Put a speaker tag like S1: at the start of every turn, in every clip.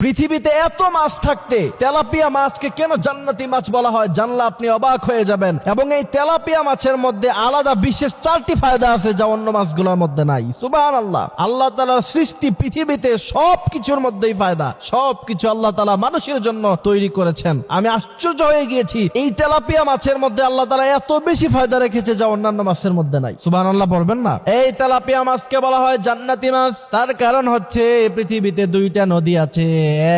S1: পৃথিবীতে এত মাছ থাকতে তেলাপিয়া মাছকে কেন জান্নাতি মাছ বলা হয় জানলে আপনি অবাক হয়ে যাবেন। এবং এই তেলাপিয়া মাছের মধ্যে আলাদা বিশেষ 4টি ফায়দা আছে যা অন্য মাছগুলোর মধ্যে নাই। সুবহানাল্লাহ। আল্লাহ তাআলার সৃষ্টি পৃথিবীতে সবকিছুর মধ্যেই ফায়দা, সবকিছু আল্লাহ তাআলা মানুষের জন্য তৈরি করেছেন। আমি আশ্চর্য হয়ে গিয়েছি এই তেলাপিয়া মাছের মধ্যে আল্লাহ তাআলা এত বেশি ফায়দা রেখেছে যা অন্যান্য মাছের মধ্যে নাই। সুবহানাল্লাহ বলবেন না? এই তেলাপিয়া মাছকে বলা হয় জান্নাতি মাছ। তার কারণ হচ্ছে পৃথিবীতে 2টা নদী আছে,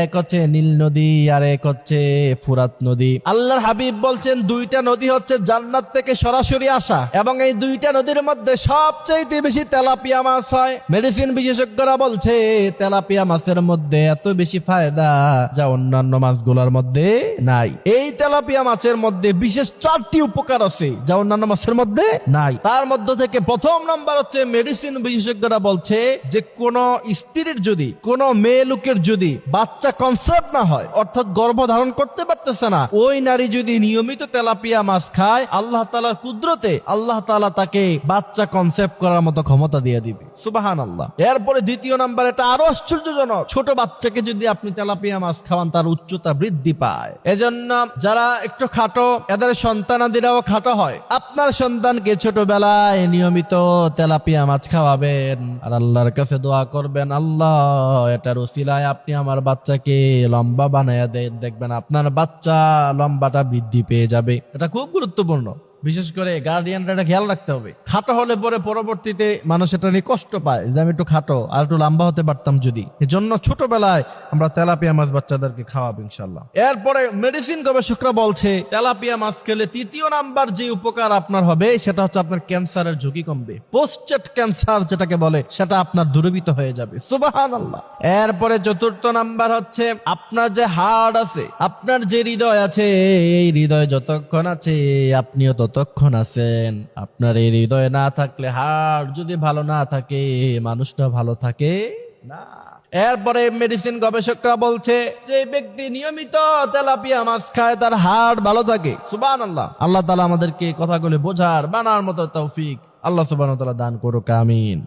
S1: এক হচ্ছে নীল নদী আর এক হচ্ছে ফুরাত নদী। আল্লাহর হাবিব বলছেন 2টা নদী হচ্ছে জান্নাত থেকে সরাসরি আসা, এবং এই 2টা নদীর মধ্যে সবচেয়ে বেশি তেলাপিয়া মাছ হয়। মেডিসিন বিশেষজ্ঞরা বলছে তেলাপিয়া মাছের মধ্যে এত বেশি ফায়দা যা অন্যান্য মাছগুলোর মধ্যে নাই। এই তেলাপিয়া মাছের মধ্যে বিশেষ 4টি উপকার আছে যা অন্যান্য মাছের মধ্যে নাই। তার মধ্যে থেকে প্রথম নাম্বার হচ্ছে মেডিসিন বিশেষজ্ঞরা বলছে যে কোন স্ত্রীর যদি কোন মেয়ে লোকের যদি বাচ্চা কনসেপ্ট না হয়, অর্থাৎ গর্ভধারণ করতে পারতেছে না, ওই নারী যদি নিয়মিত তেলাপিয়া মাছ খায় আল্লাহ তাআলার কুদরতে আল্লাহ তাআলা তাকে বাচ্চা কনসেপ্ট করার মতো ক্ষমতা দিয়ে দিবে। সুবহানাল্লাহ। এরপরে দ্বিতীয় নাম্বার, এটা আরো আশ্চর্যজনক, ছোট বাচ্চাকে যদি আপনি তেলাপিয়া মাছ খাওয়ান তার উচ্চতা বৃদ্ধি পায়। এজন্য যারা একটু খাটো এদের সন্তানাদিরাও খাটো হয়, আপনার সন্তানকে ছোটবেলায় নিয়মিত তেলাপিয়া মাছ খাওয়াবেন আর আল্লাহর কাছে দোয়া করবেন, আল্লাহ এটার উসিলায় আপনি আমার বাচ্চাকে লম্বা বানায়া দেন, দেখবেন আপনার বাচ্চা লম্বাটা বৃদ্ধি পেয়ে যাবে। এটা খুব গুরুত্বপূর্ণ, বিশেষ করে গার্ডিয়ানরা এটা খেয়াল রাখতে হবে। খাটো হলে পরে পরবর্তীতে মানুষ এটা নিয়ে কষ্ট পায় যে আমি একটু খাটো আর একটু লম্বা হতে পারতাম যদি। এজন্য ছোটবেলায় আমরা তেলাপিয়া মাছ বাচ্চাদেরকে খাওয়াবো ইনশাআল্লাহ। এরপরে মেডিসিন গবেষকরা বলছে তেলাপিয়া মাছ খেলে তৃতীয় নাম্বার যে উপকার আপনার হবে সেটা হচ্ছে আপনার ক্যান্সারের ঝুঁকি কমবে। প্রোস্টেট ক্যান্সার যেটাকে বলে সেটা আপনার দূরীভূত হয়ে যাবে। সুবহানাল্লাহ। এরপরে চতুর্থ নাম্বার হচ্ছে আপনার যে হার্ট আছে, আপনার যে হৃদয় আছে, এই হৃদয় যতক্ষণ আছে আপনিও ততক্ষণ আছেন। আপনার এই হৃদয় না থাকলে, হার্ট যদি ভালো না থাকে, মানুষটা ভালো থাকে না। এরপরে মেডিসিন গবেষকরা বলছে যে ব্যক্তি নিয়মিত তেলাপিয়া মাছ খায় তার হার্ট ভালো থাকে। সুবহানাল্লাহ। আল্লাহ তাআলা আমাদেরকে কথাগুলো বোঝার মানার মতো তৌফিক আল্লাহ সুবহানাহু ওয়া তাআলা দান করুক। আমিন।